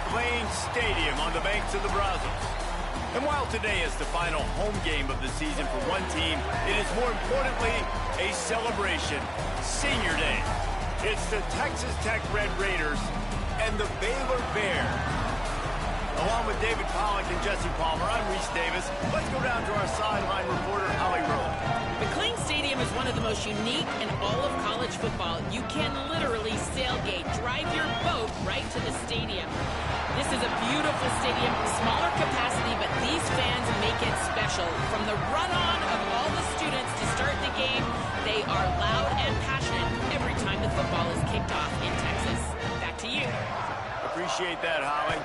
McLean Stadium on the banks of the Brazos. And while today is the final home game of the season for one team, it is more importantly a celebration, Senior Day. It's the Texas Tech Red Raiders and the Baylor Bears. Along with David Pollack and Jesse Palmer, I'm Reese Davis. Let's go down to our sideline reporter, Holly Rowe. McLean Stadium is one of the most unique in all of college football. You can literally sailgate, drive your boat right to the stadium. This is a beautiful stadium, smaller capacity, but these fans make it special. From the run-on of all the students to start the game, they are loud and passionate every time the football is kicked off in Texas. Back to you. Appreciate that, Holly.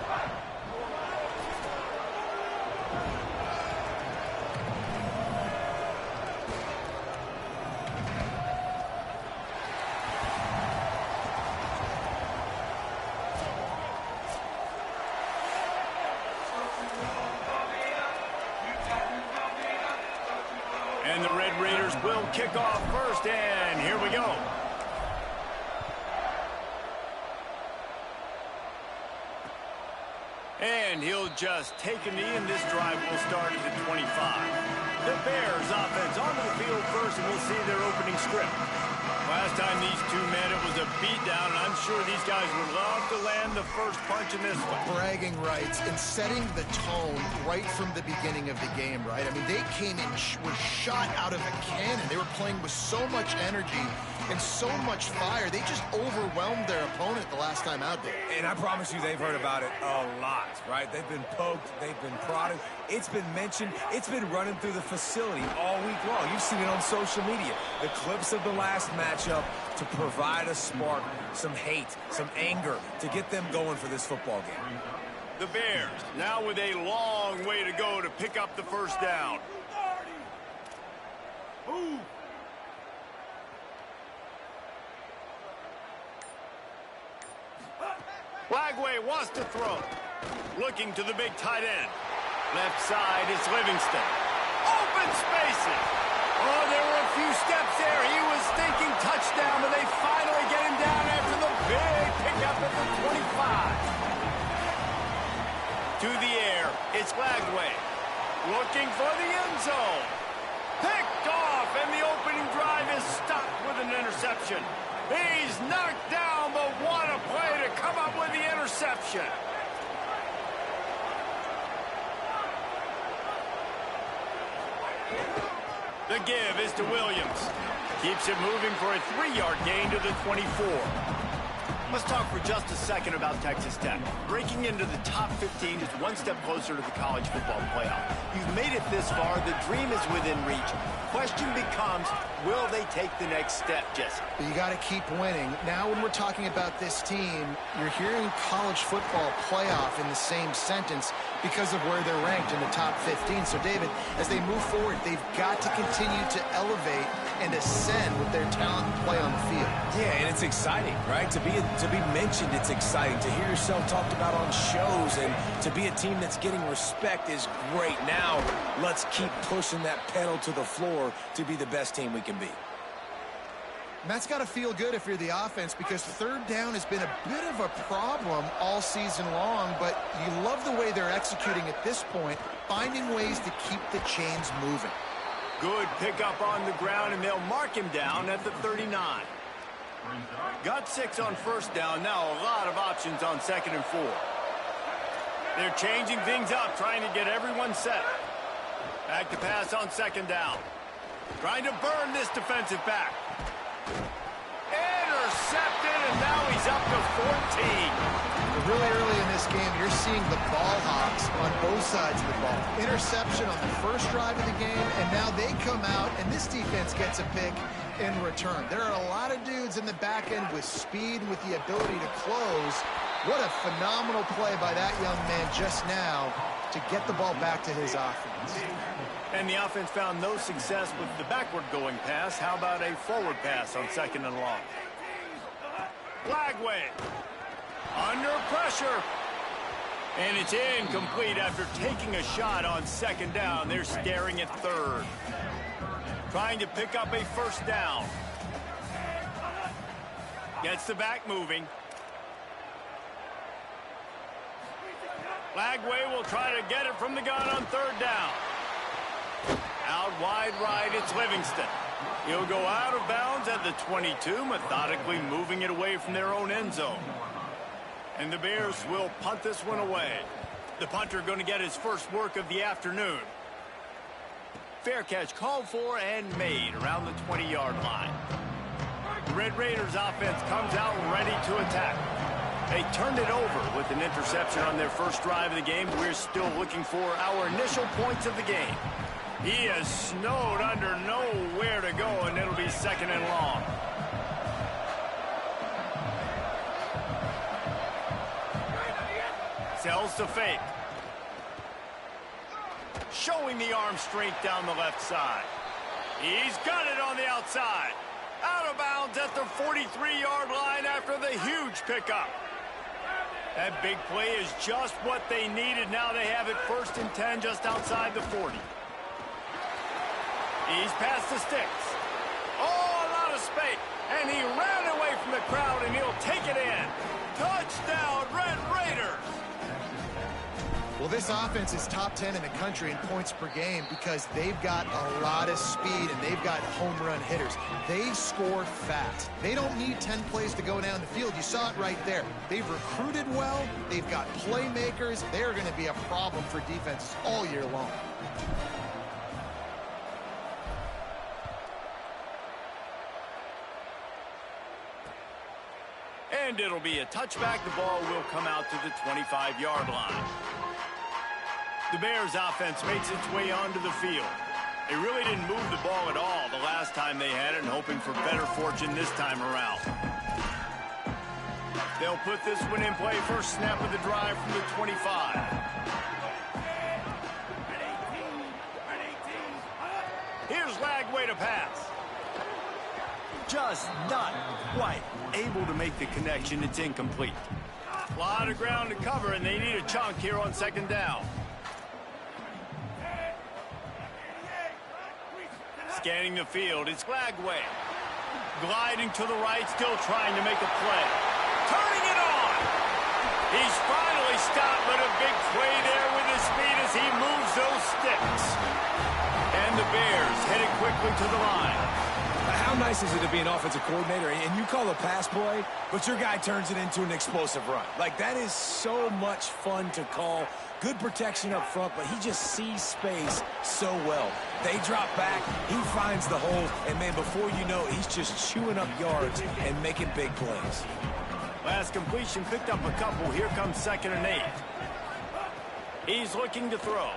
And the Red Raiders will kick off first, and here we go. And he'll just take a knee, and this drive will start at the 25. The Bears offense onto the field first, and we'll see their opening script. Last time these two met, it was a beatdown, and I'm sure these guys would love to land the first punch in this one. Bragging rights and setting the tone right from the beginning of the game, right? I mean, they came in, were shot out of a cannon. They were playing with so much energy and so much fire. They just overwhelmed their opponent the last time out there. And I promise you, they've heard about it a lot, right? They've been poked, they've been prodded. It's been mentioned, it's been running through the facility all week long. You've seen it on social media. The clips of the last matchup to provide a spark, some hate, some anger, to get them going for this football game. The Bears now with a long way to go to pick up the first down. Ooh. Flagway wants to throw. Looking to the big tight end. Left side is Livingston. Open spaces. Oh, there were a few steps there. He was thinking touchdown, but they finally get him down after the big pickup at the 25. To the air, it's Flagway. Looking for the end zone. Picked off, and the opening drive is stopped with an interception. He's knocked down, but what a play to come up with the interception. The give is to Williams. Keeps it moving for a 3-yard gain to the 24. Let's talk for just a second about Texas Tech. Breaking into the top 15 is one step closer to the college football playoff. You've made it this far. The dream is within reach. Question becomes, will they take the next step, Jesse? But you got to keep winning. Now when we're talking about this team, you're hearing college football playoff in the same sentence because of where they're ranked in the top 15. So, David, as they move forward, they've got to continue to elevate and ascend with their talent and play on the field. Yeah, and it's exciting, right? To be mentioned, it's exciting. To hear yourself talked about on shows and to be a team that's getting respect is great. Now, let's keep pushing that pedal to the floor to be the best team we can be. And that's got to feel good if you're the offense, because third down has been a bit of a problem all season long, but you love the way they're executing at this point, finding ways to keep the chains moving. Good pickup on the ground, and they'll mark him down at the 39. Got 6 on first down. Now a lot of options on 2nd and 4. They're changing things up, trying to get everyone set. Back to pass on 2nd down. Trying to burn this defensive back. Intercepted, and now he's up to 14. Really early in this game, you're seeing the ball hawks on both sides of the ball. Interception on the first drive of the game, and now they come out, and this defense gets a pick in return. There are a lot of dudes in the back end with speed, with the ability to close. What a phenomenal play by that young man just now to get the ball back to his offense. And the offense found no success with the backward-going pass. How about a forward pass on 2nd and long? Flagway. Under pressure. And it's incomplete after taking a shot on 2nd down. They're staring at 3rd. Trying to pick up a first down. Gets the back moving. Lagway will try to get it from the gun on third down. Out wide right, it's Livingston. He'll go out of bounds at the 22, methodically moving it away from their own end zone. And the Bears will punt this one away. The punter going to get his first work of the afternoon. Fair catch called for and made around the 20-yard line. The Red Raiders offense comes out ready to attack. They turned it over with an interception on their first drive of the game. We're still looking for our initial points of the game. He is snowed under nowhere to go, and it'll be second and long. Sells to fake. Showing the arm strength down the left side. He's got it on the outside. Out of bounds at the 43-yard line after the huge pickup. That big play is just what they needed. Now they have it first and 10 just outside the 40. He's past the sticks. Oh, a lot of space. And he ran away from the crowd, and he'll take it in. Touchdown, Red Raiders. Well, this offense is top 10 in the country in points per game because they've got a lot of speed and they've got home run hitters. They score fast. They don't need 10 plays to go down the field. You saw it right there. They've recruited well. They've got playmakers. They're going to be a problem for defenses all year long. And it'll be a touchback. The ball will come out to the 25-yard line. The Bears offense makes its way onto the field. They really didn't move the ball at all the last time they had it, and hoping for better fortune this time around. They'll put this one in play. First snap of the drive from the 25. Here's Lagway to pass. Just not quite able to make the connection. It's incomplete. A lot of ground to cover, and they need a chunk here on second down. Scanning the field, it's Lagway. Gliding to the right, still trying to make a play. Turning it on! He's finally stopped, but a big play there with his speed as he moves those sticks. And the Bears headed quickly to the line. How nice is it to be an offensive coordinator and you call a pass play, but your guy turns it into an explosive run? Like, that is so much fun to call. Good protection up front, but he just sees space so well. They drop back, he finds the hole, and man, before you know it, he's just chewing up yards and making big plays. Last completion picked up a couple. Here comes 2nd and 8. He's looking to throw.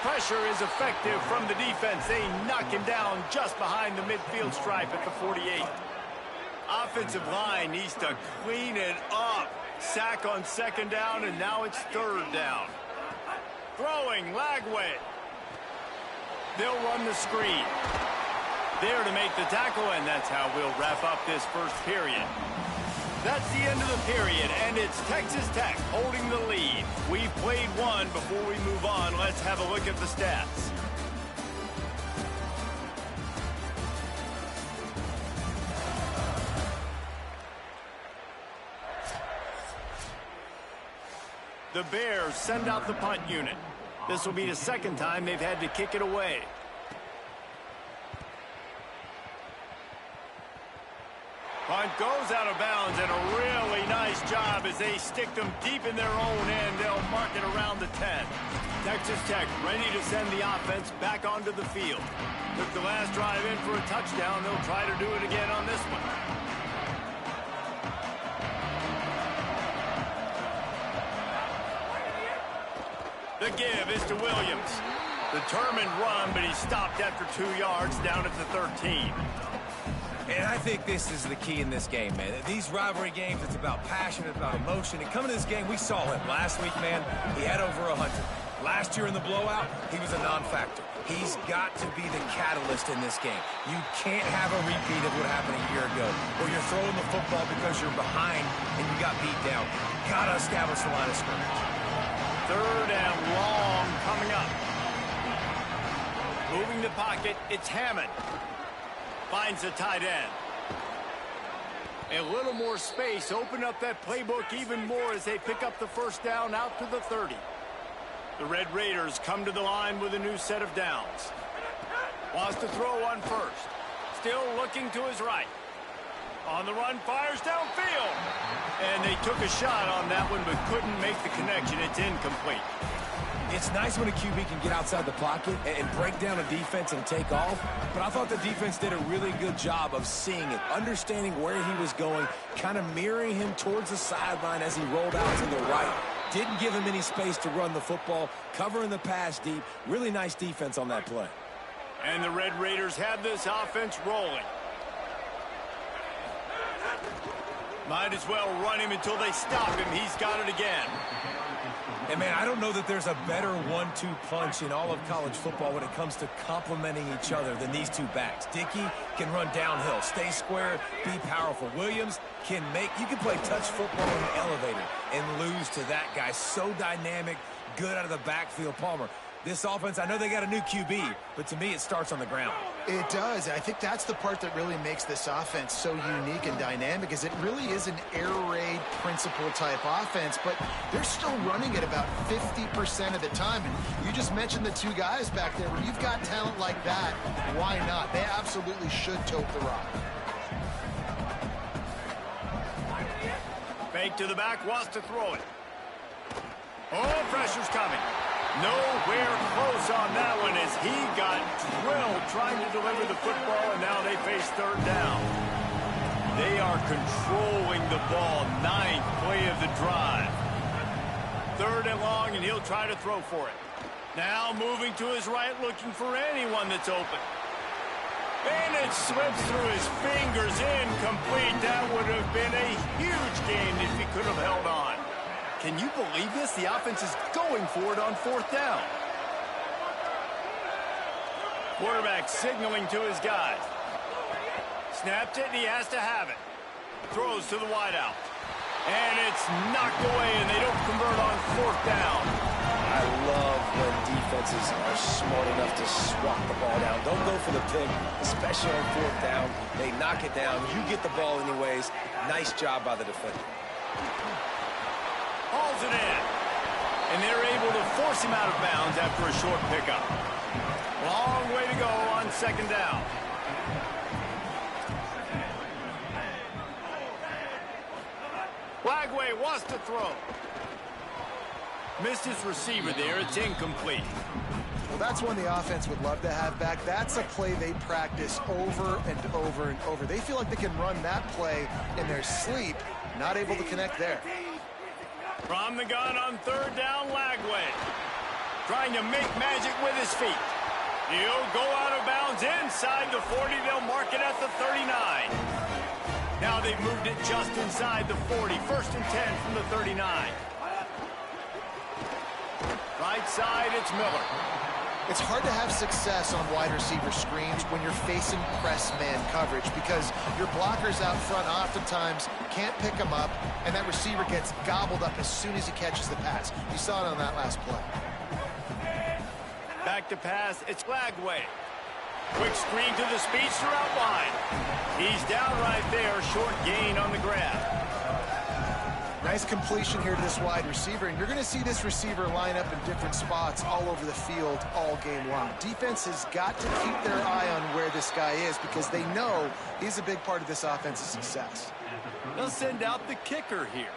Pressure is effective from the defense. They knock him down just behind the midfield stripe at the 48. Offensive line needs to clean it up. Sack on 2nd down, and now it's 3rd down. Throwing, Lagway. They'll run the screen. There to make the tackle, and that's how we'll wrap up this first period. That's the end of the period, and it's Texas Tech holding the lead. We've played one. Before we move on, let's have a look at the stats. The Bears send out the punt unit. This will be the 2nd time they've had to kick it away. Punt goes out of bounds, and a really nice job as they stick them deep in their own end. They'll mark it around the 10. Texas Tech ready to send the offense back onto the field. Took the last drive in for a touchdown. They'll try to do it again on this one. The give is to Williams. Determined run, but he stopped after 2 yards down at the 13. And I think this is the key in this game, man. These rivalry games, it's about passion, it's about emotion. And coming to this game, we saw him last week, man. He had over 100. Last year in the blowout, he was a non-factor. He's got to be the catalyst in this game. You can't have a repeat of what happened a year ago, where you're throwing the football because you're behind and you got beat down. Got to establish the line of scrimmage. 3rd and long coming up. Moving the pocket, it's Hammond. Finds the tight end. A little more space, open up that playbook even more as they pick up the first down out to the 30. The Red Raiders come to the line with a new set of downs. Wants to throw on first. Still looking to his right. On the run, fires downfield. And they took a shot on that one, but couldn't make the connection. It's incomplete. It's nice when a QB can get outside the pocket and break down a defense and take off, but I thought the defense did a really good job of seeing it, understanding where he was going, kind of mirroring him towards the sideline as he rolled out to the right. Didn't give him any space to run the football, covering the pass deep. Really nice defense on that play. And the Red Raiders have this offense rolling. Might as well run him until they stop him. He's got it again. And, man, I don't know that there's a better 1-2 punch in all of college football when it comes to complementing each other than these two backs. Dickey can run downhill, stay square, be powerful. Williams can you can play touch football in the elevator and lose to that guy. So dynamic, good out of the backfield. Palmer, this offense, I know they got a new QB, but to me it starts on the ground. It does. I think that's the part that really makes this offense so unique and dynamic, is it really is an air raid principle type offense, but they're still running it about 50% of the time. And you just mentioned the two guys back there. When you've got talent like that, why not? They absolutely should tote the rock. Fake to the back, wants to throw it. Oh, pressure's coming. Nowhere close on that one as he got drilled trying to deliver the football, and now they face third down. They are controlling the ball. 9th play of the drive. 3rd and long, and he'll try to throw for it. Now moving to his right, looking for anyone that's open. And it slips through his fingers, incomplete. That would have been a huge gain if he could have held on. Can you believe this? The offense is going for it on 4th down. Quarterback signaling to his guys. Snapped it, and he has to have it. Throws to the wideout. And it's knocked away, and they don't convert on 4th down. I love when defenses are smart enough to swat the ball down. Don't go for the pick, especially on 4th down. They knock it down. You get the ball anyways. Nice job by the defender. Hauls it in. And they're able to force him out of bounds after a short pickup. Long way to go on 2nd down. Flagway wants to throw. Missed his receiver there. It's incomplete. Well, that's one the offense would love to have back. That's a play they practice over and over and over. They feel like they can run that play in their sleep. Not able to connect there. From the gun on 3rd down, Lagway. Trying to make magic with his feet. He'll go out of bounds inside the 40. They'll mark it at the 39. Now they've moved it just inside the 40. 1st and 10 from the 39. Right side, it's Miller. It's hard to have success on wide receiver screens when you're facing press man coverage because your blockers out front oftentimes can't pick them up, and that receiver gets gobbled up as soon as he catches the pass. You saw it on that last play. Back to pass, it's Lagway. Quick screen to the speedster out wide. He's down right there, short gain on the grab. Nice completion here to this wide receiver, and you're going to see this receiver line up in different spots all over the field all game long. Defense has got to keep their eye on where this guy is because they know he's a big part of this offense's success. They'll send out the kicker here.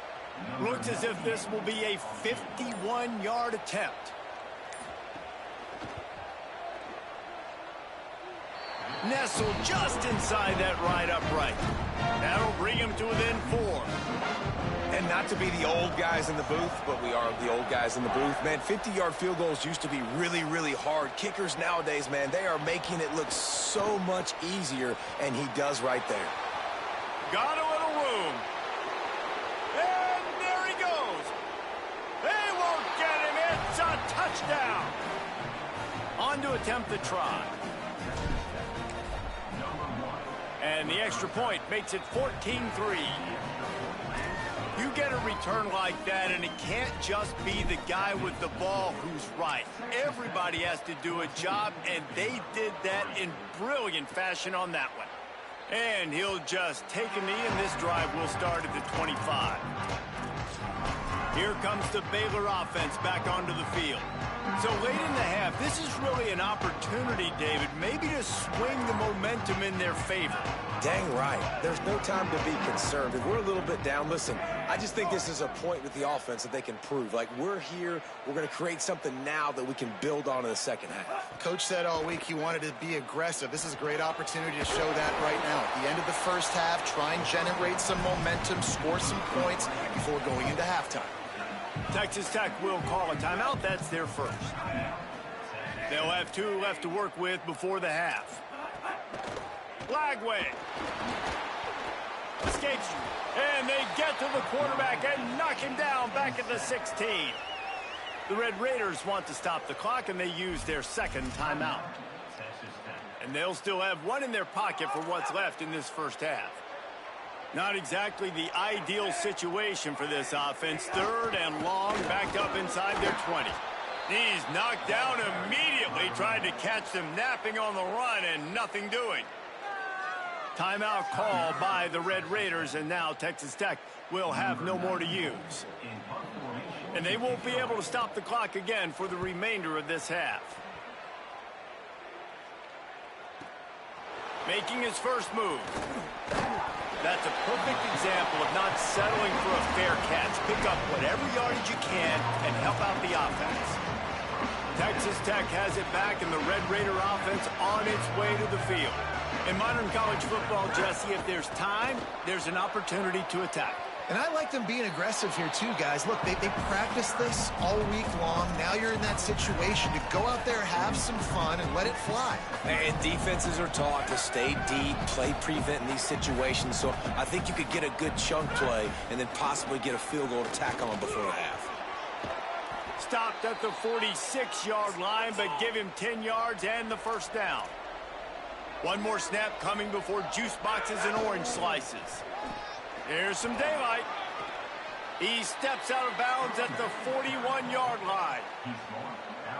Looks as if this will be a 51-yard attempt. Nestled just inside that right upright. That'll bring him to within 4. And not to be the old guys in the booth, but we are the old guys in the booth. Man, 50-yard field goals used to be really, really hard. Kickers nowadays, man, they are making it look so much easier, and he does right there. Got a little room. And there he goes. They won't get him. It's a touchdown. On to attempt the try. And the extra point makes it 14-3. You get a return like that, and it can't just be the guy with the ball who's right. Everybody has to do a job, and they did that in brilliant fashion on that one. And he'll just take a knee, and this drive will start at the 25. Here comes the Baylor offense back onto the field. So late in the half, this is really an opportunity, David, maybe to swing the momentum in their favor. Dang right. There's no time to be concerned. If we're a little bit down, listen, I just think this is a point with the offense that they can prove. Like, we're here, we're going to create something now that we can build on in the second half. Coach said all week he wanted to be aggressive. This is a great opportunity to show that right now. At the end of the first half, try and generate some momentum, score some points before going into halftime. Texas Tech will call a timeout. That's their first. They'll have 2 left to work with before the half. Flagway. Escapes. And they get to the quarterback and knock him down back at the 16. The Red Raiders want to stop the clock, and they use their second timeout. And they'll still have 1 in their pocket for what's left in this first half. Not exactly the ideal situation for this offense. 3rd and long, backed up inside their 20. He's knocked down immediately, tried to catch them napping on the run and nothing doing. Timeout call by the Red Raiders, and now Texas Tech will have no more to use. And they won't be able to stop the clock again for the remainder of this half. Making his first move. That's a perfect example of not settling for a fair catch. Pick up whatever yardage you can and help out the offense. Texas Tech has it back, and the Red Raider offense on its way to the field. In modern college football, Jesse, if there's time, there's an opportunity to attack. And I like them being aggressive here too, guys. Look, they practiced this all week long. Now you're in that situation to go out there, have some fun, and let it fly. And defenses are taught to stay deep, play prevent in these situations. So I think you could get a good chunk play and then possibly get a field goal to tack on before the half. Stopped at the 46-yard line, but give him 10 yards and the first down. 1 more snap coming before juice boxes and orange slices. Here's some daylight. He steps out of bounds at the 41-yard line.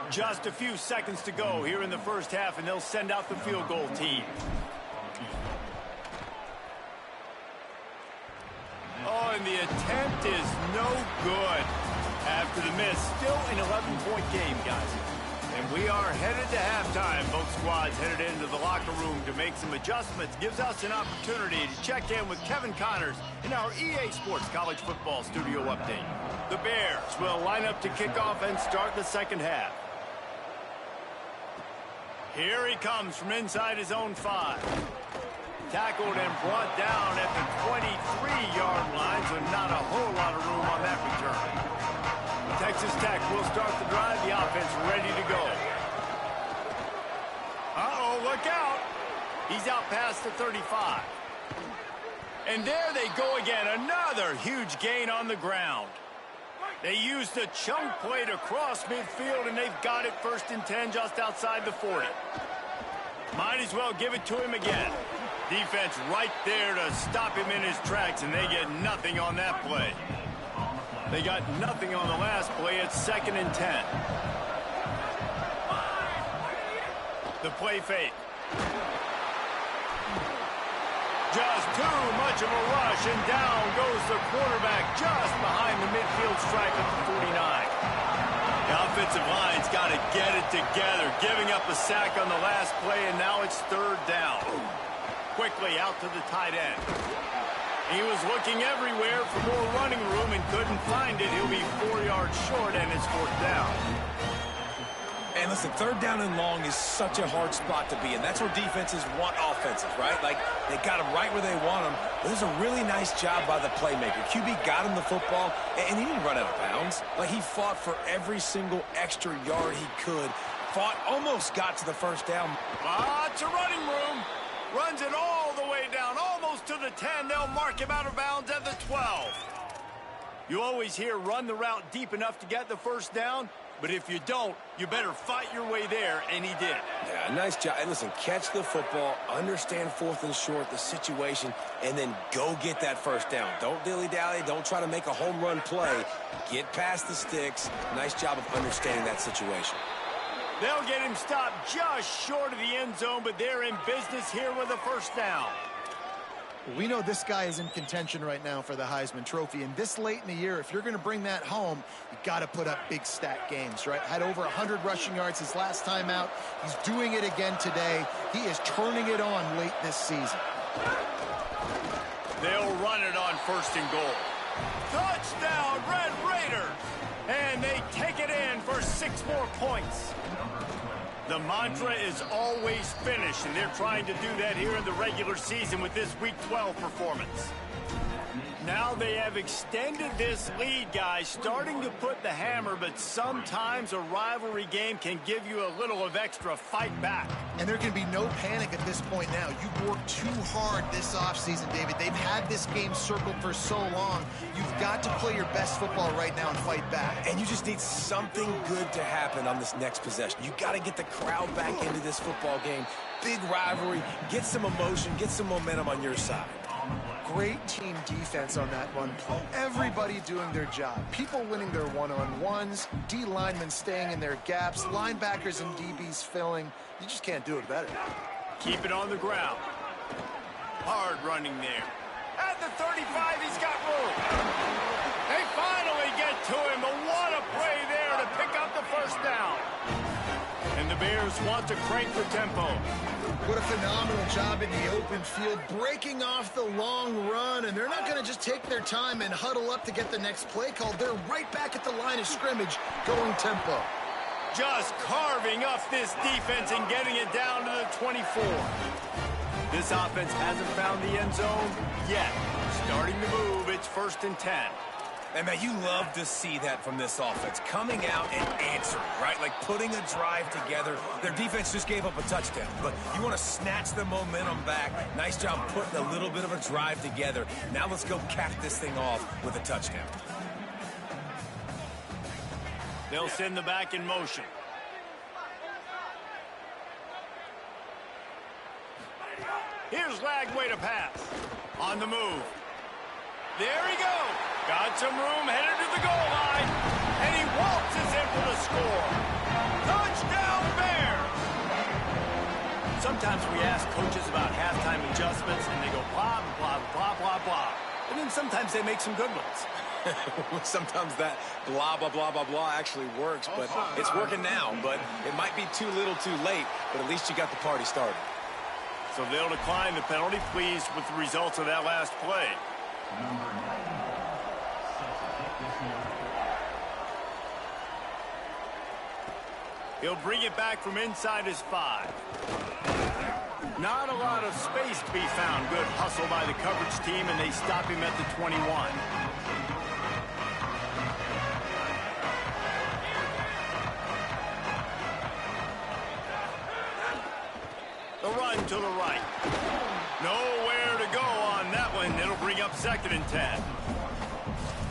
Just a few seconds to go here in the first half, and they'll send out the field goal team. Oh, and the attempt is no good. After the miss, still an 11-point game, guys. And we are headed to halftime. Both squads headed into the locker room to make some adjustments. Gives us an opportunity to check in with Kevin Connors in our EA Sports College Football Studio Update. The Bears will line up to kick off and start the second half. Here he comes from inside his own 5. Tackled and brought down at the 23-yard line, so not a whole lot of room on that return. Texas Tech will start the drive. The offense ready to go. Uh-oh, look out. He's out past the 35. And there they go again. Another huge gain on the ground. They used the chunk play to cross midfield, and they've got it 1st and 10 just outside the 40. Might as well give it to him again. Defense right there to stop him in his tracks, and they get nothing on that play. They got nothing on the last play. It's 2nd and 10. The play fake. Just too much of a rush, and down goes the quarterback just behind the midfield stripe at the 49. The offensive line's got to get it together, giving up a sack on the last play, and now it's 3rd down. Quickly out to the tight end. He was looking everywhere for more running room and couldn't find it. He'll be 4 yards short, and it's 4th down. And listen, 3rd down and long is such a hard spot to be in. That's where defenses want offenses, right? Like, they got them right where they want them. It was a really nice job by the playmaker. QB got him the football, and he didn't run out of bounds. Like, he fought for every single extra yard he could. Fought, almost got to the 1st down. Lots of running room. Runs it all the way down, almost to the 10. They'll mark him out of bounds at the 12. You always hear run the route deep enough to get the 1st down, but if you don't, you better fight your way there, and he did. Yeah, nice job. And listen, catch the football, understand 4th and short, the situation, and then go get that 1st down. Don't dilly-dally. Don't try to make a home run play. Get past the sticks. Nice job of understanding that situation. They'll get him stopped just short of the end zone, but they're in business here with a 1st down. We know this guy is in contention right now for the Heisman Trophy, and this late in the year, if you're going to bring that home, you got to put up big stat games, right? Had over 100 rushing yards his last time out. He's doing it again today. He is turning it on late this season. They'll run it on 1st and goal. Touchdown, Red Raiders! And they take it in for 6 more points. The mantra is always finish, and they're trying to do that here in the regular season with this Week 12 performance. Now they have extended this lead, guys, starting to put the hammer, but sometimes a rivalry game can give you a little of extra fight back. And there can be no panic at this point now. You've worked too hard this offseason, David. They've had this game circled for so long. You've got to play your best football right now and fight back. And you just need something good to happen on this next possession. You got to get the crowd back into this football game. Big rivalry, get some emotion, get some momentum on your side. Great team defense on that run play. Everybody doing their job. People winning their one-on-ones, D linemen staying in their gaps, linebackers and DBs filling. You just can't do it better. Keep it on the ground. Hard running there. At the 35, he's got room. They finally get to him, but what a play there to pick up the 1st down. And the Bears want to crank the tempo. What a phenomenal job in the open field, breaking off the long run, and they're not going to just take their time and huddle up to get the next play called. They're right back at the line of scrimmage, going tempo. Just carving up this defense and getting it down to the 24. This offense hasn't found the end zone yet. Starting to move, it's 1st and 10. And, man, you love to see that from this offense. Coming out and answering, right? Like putting a drive together. Their defense just gave up a touchdown, but you want to snatch the momentum back. Nice job putting a little bit of a drive together. Now let's go cap this thing off with a touchdown. They'll send the back in motion. Here's Lagway to pass. On the move. There he goes. Got some room, headed to the goal line. And he waltzes in for the score. Touchdown, Bears! Sometimes we ask coaches about halftime adjustments, and they go blah, blah, blah, blah, blah. And then sometimes they make some good ones. Sometimes that blah, blah, blah, blah, blah actually works, but it's working now. But it might be too little too late, but at least you got the party started. So they'll decline the penalty, pleased with the results of that last play. He'll bring it back from inside his 5. Not a lot of space to be found. Good hustle by the coverage team, and they stop him at the 21. The run to the right. Nowhere to go on that one. It'll bring up 2nd and 10.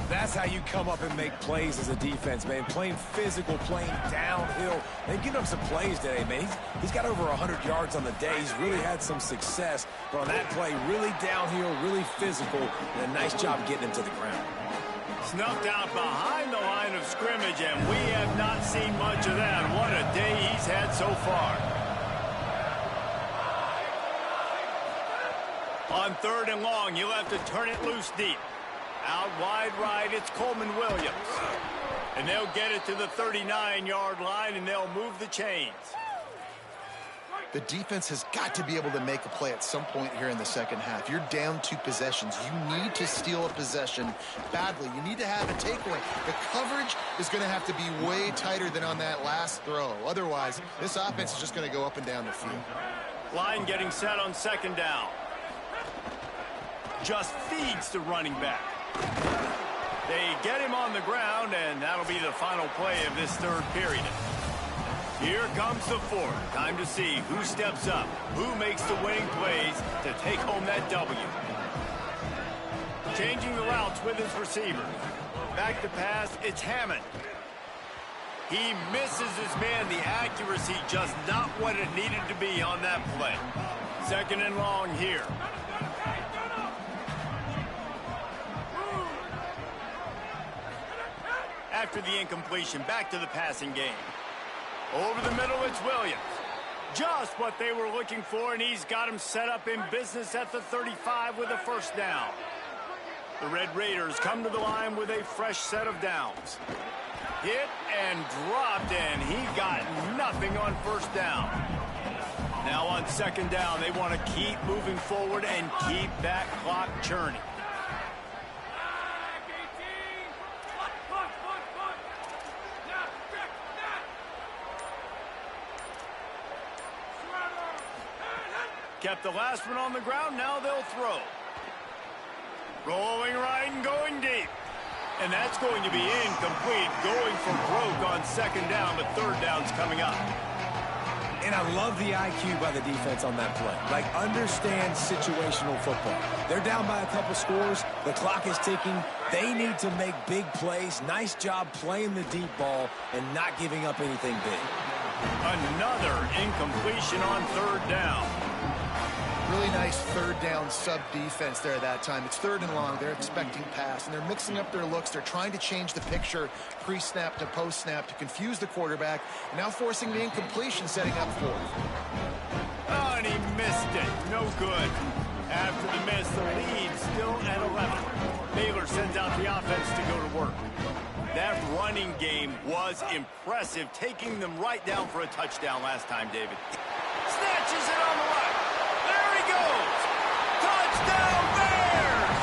That's how you come up and make plays as a defense, man. Playing physical, playing downhill. They've given up some plays today, man. He's got over 100 yards on the day. He's really had some success. But on that play, really downhill, really physical, and a nice job getting him to the ground. Snuffed out behind the line of scrimmage, and we have not seen much of that. What a day he's had so far. On 3rd and long, you'll have to turn it loose deep. Out wide right, it's Coleman Williams. And they'll get it to the 39-yard line, and they'll move the chains. The defense has got to be able to make a play at some point here in the second half. You're down 2 possessions. You need to steal a possession badly. You need to have a takeaway. The coverage is going to have to be way tighter than on that last throw. Otherwise, this offense is just going to go up and down the field. Line getting set on 2nd down. Just feeds the running back. They get him on the ground, and that'll be the final play of this 3rd period. Here comes the 4th. Time to see who steps up, who makes the winning plays to take home that W. Changing the routes with his receiver. Back to pass, it's Hammond. He misses his man. The accuracy just not what it needed to be on that play. 2nd and long here. After the incompletion, back to the passing game. Over the middle, it's Williams. Just what they were looking for, and he's got him set up in business at the 35 with a first down. The Red Raiders come to the line with a fresh set of downs. Hit and dropped, and he got nothing on first down. Now on second down, they want to keep moving forward and keep that clock churning. Kept the last one on the ground, now they'll throw. Rolling right and going deep. And that's going to be incomplete, going for broke on second down, but third down's coming up. And I love the IQ by the defense on that play. Like, understand situational football. They're down by a couple scores. The clock is ticking. They need to make big plays. Nice job playing the deep ball and not giving up anything big. Another incompletion on third down. Really nice third down sub-defense there that time. It's third and long. They're expecting pass, and they're mixing up their looks. They're trying to change the picture pre-snap to post-snap to confuse the quarterback, and now forcing the incompletion, setting up fourth. Oh, and he missed it. No good. After the miss, the lead still at 11. Baylor sends out the offense to go to work. That running game was impressive, taking them right down for a touchdown last time, David. Snatches it on the right. There he goes. Touchdown Bears!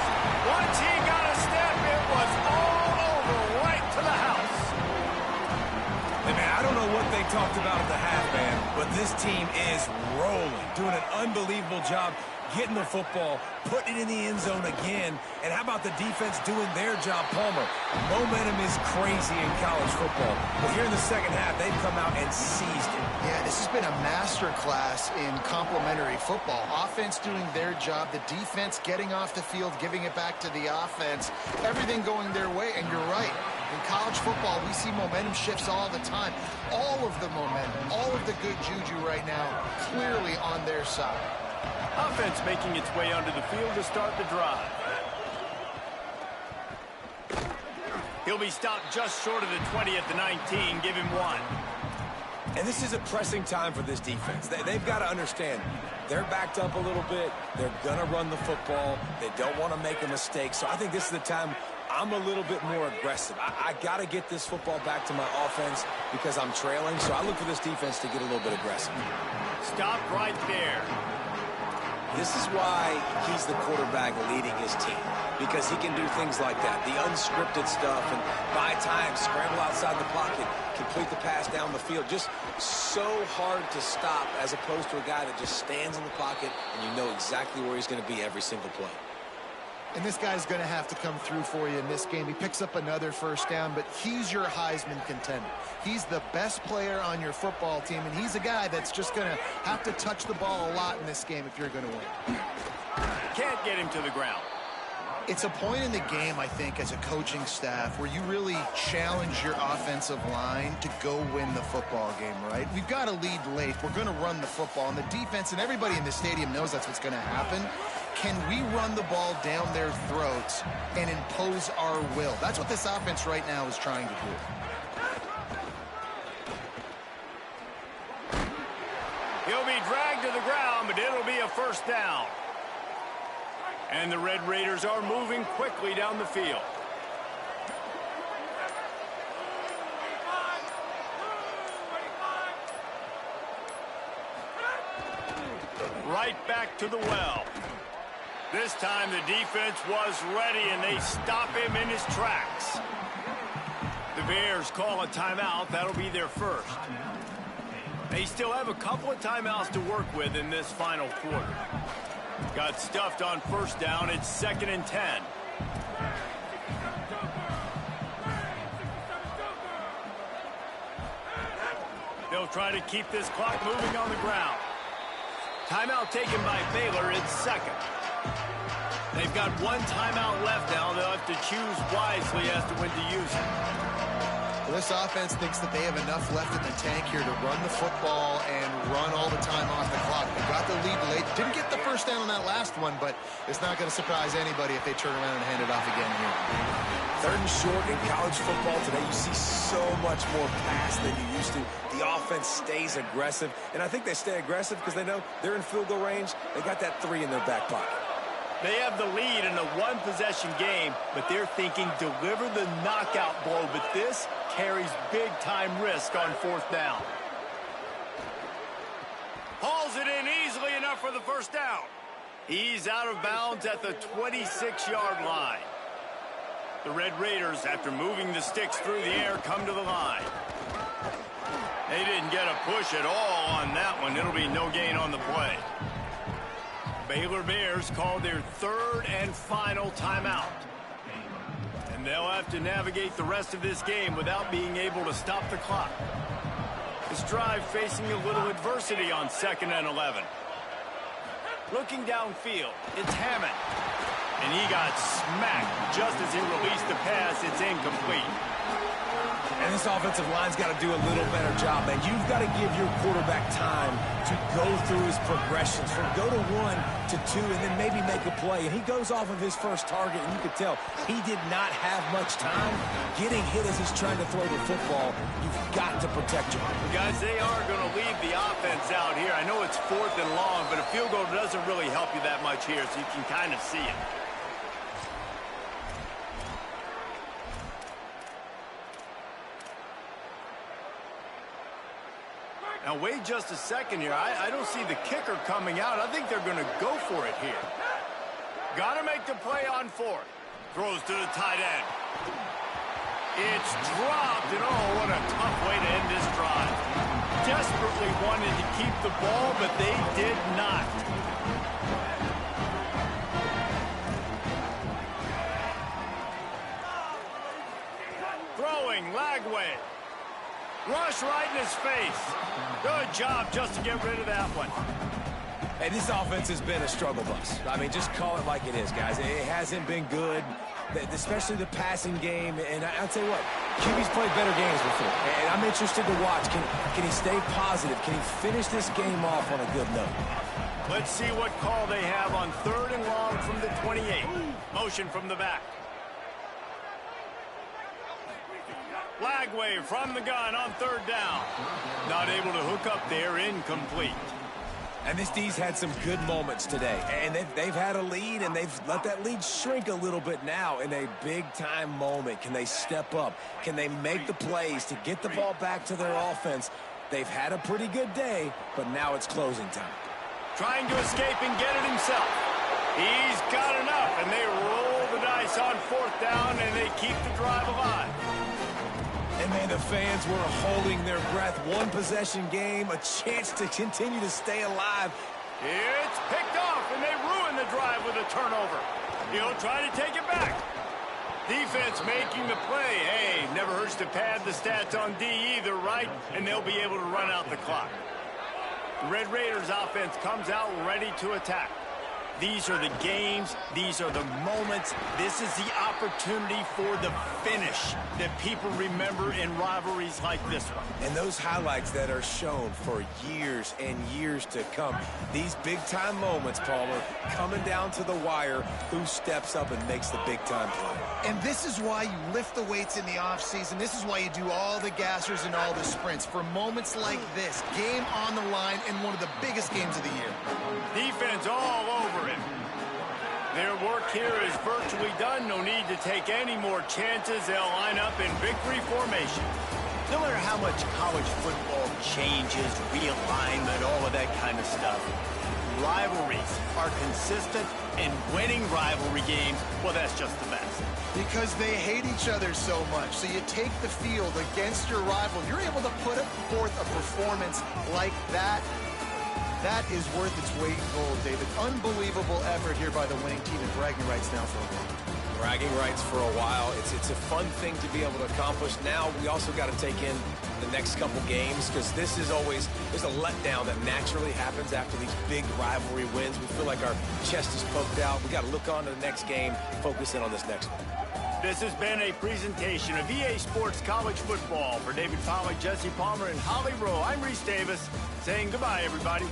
Once he got a step, it was all over right to the house. Hey, man, I don't know what they talked about at the half, man, but this team is rolling, doing an unbelievable job getting the football, putting it in the end zone again. And how about the defense doing their job, Palmer? Momentum is crazy in college football. But here in the second half, they've come out and seized it. Yeah, this has been a master class in complementary football. Offense doing their job, the defense getting off the field, giving it back to the offense. Everything going their way, and you're right. In college football, we see momentum shifts all the time. All of the momentum, all of the good juju right now, clearly on their side. Offense making its way onto the field to start the drive. He'll be stopped just short of the 20 at the 19. Give him one. And this is a pressing time for this defense. They've got to understand, they're backed up a little bit. They're going to run the football. They don't want to make a mistake. So I think this is the time I'm a little bit more aggressive. I got to get this football back to my offense because I'm trailing. So I look for this defense to get a little bit aggressive. Stop right there. This is why he's the quarterback leading his team, because he can do things like that, the unscripted stuff, and buy time, scramble outside the pocket, complete the pass down the field. Just so hard to stop as opposed to a guy that just stands in the pocket and you know exactly where he's going to be every single play. And this guy's going to have to come through for you in this game. He picks up another first down, but he's your Heisman contender. He's the best player on your football team, and he's a guy that's just going to have to touch the ball a lot in this game if you're going to win. Can't get him to the ground. It's a point in the game, I think, as a coaching staff where you really challenge your offensive line to go win the football game, right? We've got to lead late. We're going to run the football, and the defense and everybody in the stadium knows that's what's going to happen. Can we run the ball down their throats and impose our will? That's what this offense right now is trying to do. He'll be dragged to the ground, but it'll be a first down. And the Red Raiders are moving quickly down the field. Right back to the well. This time the defense was ready, and they stop him in his tracks. The Bears call a timeout. That'll be their first. They still have a couple of timeouts to work with in this final quarter. Got stuffed on first down. It's 2nd and 10. They'll try to keep this clock moving on the ground. Timeout taken by Baylor. It's second. They've got one timeout left now. They'll have to choose wisely as to when to use it. Well, This offense thinks that they have enough left in the tank here to run the football and run all the time off the clock. They got the lead late. Didn't get the first down on that last one, but it's not going to surprise anybody if they turn around and hand it off again here. 3rd and short in college football today. You see so much more pass than you used to. The offense stays aggressive, and I think they stay aggressive because they know they're in field goal range. They got that 3 in their back pocket. They have the lead in a one-possession game, but they're thinking deliver the knockout blow, but this carries big-time risk on 4th down. Hauls it in easily enough for the first down. He's out of bounds at the 26-yard line. The Red Raiders, after moving the sticks through the air, come to the line. They didn't get a push at all on that one. It'll be no gain on the play. Baylor Bears call their 3rd and final timeout. And they'll have to navigate the rest of this game without being able to stop the clock. This drive facing a little adversity on 2nd and 11. Looking downfield, it's Hammond. And he got smacked just as he released the pass. It's incomplete. And this offensive line's got to do a little better job, man. You've got to give your quarterback time to go through his progressions from go to 1 to 2 and then maybe make a play. And he goes off of his first target, and you could tell he did not have much time getting hit as he's trying to throw the football. You've got to protect him. Well, guys, they are going to leave the offense out here. I know it's 4th and long, but a field goal doesn't really help you that much here, so you can kind of see it. Now, wait just a second here. I don't see the kicker coming out. I think they're going to go for it here. Got to make the play on 4th. Throws to the tight end. It's dropped, and oh, what a tough way to end this drive. Desperately wanted to keep the ball, but they did not. Throwing, Lagway. Rush right in his face. Good job just to get rid of that one. Hey, this offense has been a struggle bus. I mean, just call it like it is, guys. It hasn't been good, especially the passing game. And I'll tell you what, QB's played better games before. And I'm interested to watch. Can he stay positive? Can he finish this game off on a good note? Let's see what call they have on 3rd and long from the 28. Motion from the back. Lagway from the gun on 3rd down. Not able to hook up there, incomplete. And this D's had some good moments today. And they've had a lead, and they've let that lead shrink a little bit now in a big-time moment. Can they step up? Can they make the plays to get the ball back to their offense? They've had a pretty good day, but now it's closing time. Trying to escape and get it himself. He's got enough, and they roll the dice on 4th down, and they keep the drive alive. And, man, the fans were holding their breath. One-possession game, a chance to continue to stay alive. It's picked off, and they ruin the drive with a turnover. He'll try to take it back. Defense making the play. Hey, never hurts to pad the stats on D either, right? And they'll be able to run out the clock. The Red Raiders offense comes out ready to attack. These are the games. These are the moments. This is the opportunity for the finish that people remember in rivalries like this one. And those highlights that are shown for years and years to come. These big-time moments, Palmer, coming down to the wire. Who steps up and makes the big-time play? And this is why you lift the weights in the offseason. This is why you do all the gassers and all the sprints. For moments like this, game on the line in one of the biggest games of the year. Defense all over it. Their work here is virtually done. No need to take any more chances. They'll line up in victory formation. No matter how much college football changes, realignment, all of that kind of stuff, rivalries are consistent, and winning rivalry games, well, that's just the best. Because they hate each other so much. So you take the field against your rival. You're able to put forth a performance like that. That is worth its weight in gold, David. Unbelievable effort here by the winning team, and bragging rights now for a while. Bragging rights for a while. It's a fun thing to be able to accomplish. Now we also got to take in the next couple games, because this is always, there's a letdown that naturally happens after these big rivalry wins. We feel like our chest is poked out. We got to look on to the next game, focus in on this next one. This has been a presentation of EA Sports College Football. For David Pollack, Jesse Palmer, and Holly Rowe, I'm Reese Davis saying goodbye, everybody.